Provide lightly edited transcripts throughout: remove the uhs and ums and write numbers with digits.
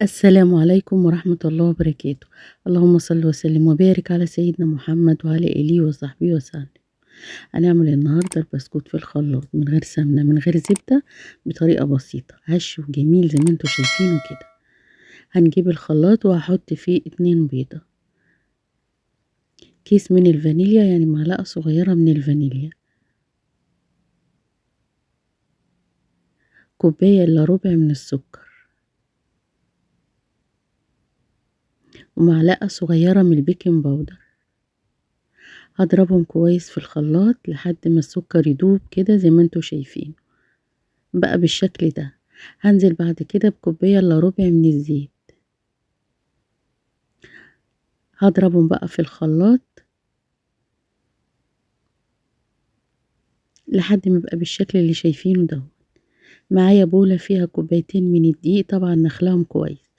السلام عليكم ورحمة الله وبركاته. اللهم صل وسلم وبارك على سيدنا محمد وعلى آله وصحبه وسلم. هنعمل النهاردة البسكوت في الخلاط من غير سمنة من غير زبدة، بطريقة بسيطة هش وجميل زي ما انتوا شايفينه كده. هنجيب الخلاط وهحط فيه 2 بيضة، كيس من الفانيليا يعني معلقة صغيرة من الفانيليا، كوباية الا ربع من السكر، ومعلقة صغيرة من البيكنج باودر. هضربهم كويس في الخلاط لحد ما السكر يدوب كده زي ما انتوا شايفين بقى بالشكل ده. هنزل بعد كده بكوباية الا ربع من الزيت، هضربهم بقى في الخلاط لحد ما يبقى بالشكل اللي شايفينه ده. معايا بولة فيها كوبايتين من الدقيق، طبعا نخلاهم كويس،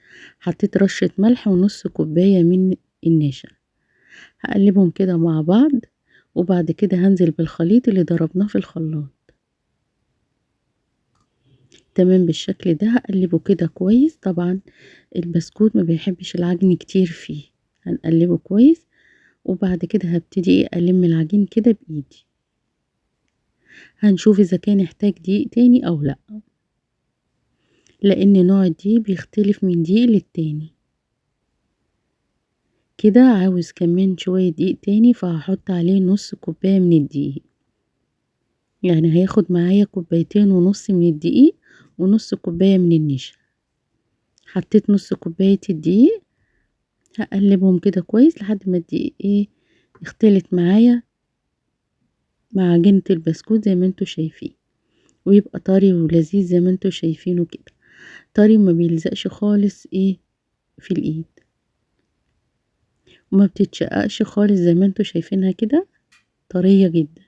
حطيت رشة ملح ونص كوباية من النشا. هقلبهم كده مع بعض، وبعد كده هنزل بالخليط اللي ضربناه في الخلاط تمام بالشكل ده. هقلبه كده كويس، طبعا البسكوت ما بيحبش العجن كتير فيه، هنقلبه كويس. وبعد كده هبتدي ألم العجين كده بإيدي، هنشوف إذا كان يحتاج دقيق تاني أو لأ، لأن نوع الدقيق بيختلف من دقيق للتاني. كده عاوز كمان شوية دقيق تاني، فهحط عليه نص كوباية من الدقيق، يعني هياخد معايا كوبايتين ونص من الدقيق ونص كوباية من النشا. حطيت نص كوباية الدقيق، هقلبهم كده كويس لحد ما الدقيق يختلط معايا مع عجينة البسكوت زي ما انتوا شايفين، ويبقى طري ولذيذ زي ما انتوا شايفينه كده، طري وما بيلزقش خالص في الايد، وما بتتشققش خالص زي ما انتوا شايفينها كده، طرية جدا.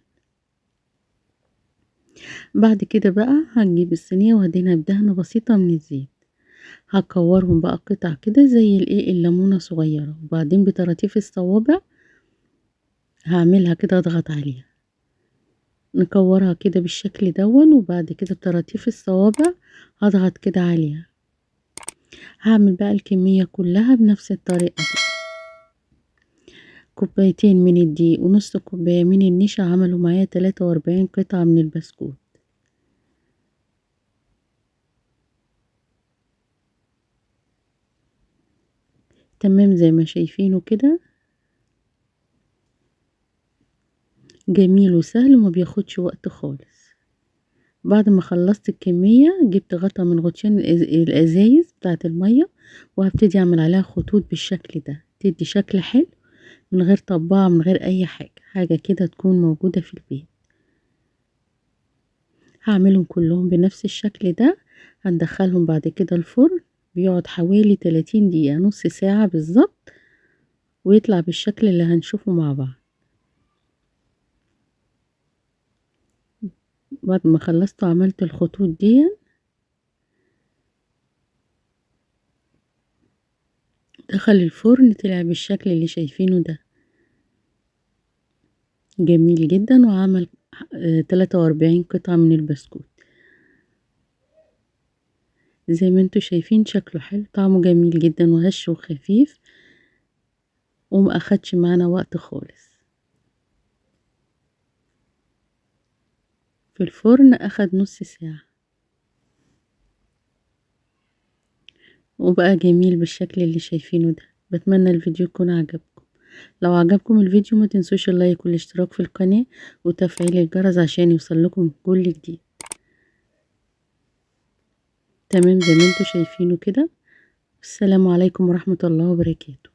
بعد كده بقى هنجيب الصينية وهدهنها بدهنة بسيطة من الزيت، هكورهم بقى قطع كده زي الليمونة صغيرة، وبعدين بطراطيف الصوابع هعملها كده اضغط عليها، نكورها كده بالشكل دون، وبعد كده بطراطيف الصوابع هضغط كده عليها. هعمل بقى الكمية كلها بنفس الطريقة دي. كوبايتين من الدقيق ونص كوباية من النشا عملوا معايا 43 قطعة من البسكوت. تمام زي ما شايفينه كده، جميل وسهل وما بياخدش وقت خالص. بعد ما خلصت الكمية جبت غطا من غطيان الازايز بتاعة المية، وهبتدي اعمل عليها خطوط بالشكل ده، تدي شكل حلو من غير طباعة من غير اي حاجة كده تكون موجودة في البيت. هعملهم كلهم بنفس الشكل ده، هندخلهم بعد كده الفرن، بيقعد حوالي 30 دقيقة، نص ساعة بالظبط، ويطلع بالشكل اللي هنشوفه مع بعض. بعد ما خلصت وعملت الخطوط دي، دخل الفرن طلع بالشكل اللي شايفينه ده، جميل جدا، وعمل 43 قطعة من البسكوت زي ما انتوا شايفين. شكله حلو، طعمه جميل جدا وهش وخفيف، وما اخدش معانا وقت خالص في الفرن، اخد نص ساعة، وبقى جميل بالشكل اللي شايفينه ده. بتمنى الفيديو يكون عجبكم. لو عجبكم الفيديو ما تنسوش اللايك والاشتراك في القناة وتفعيل الجرس عشان يوصل لكم كل جديد. تمام زي ما انتوا شايفينه كده. السلام عليكم ورحمة الله وبركاته.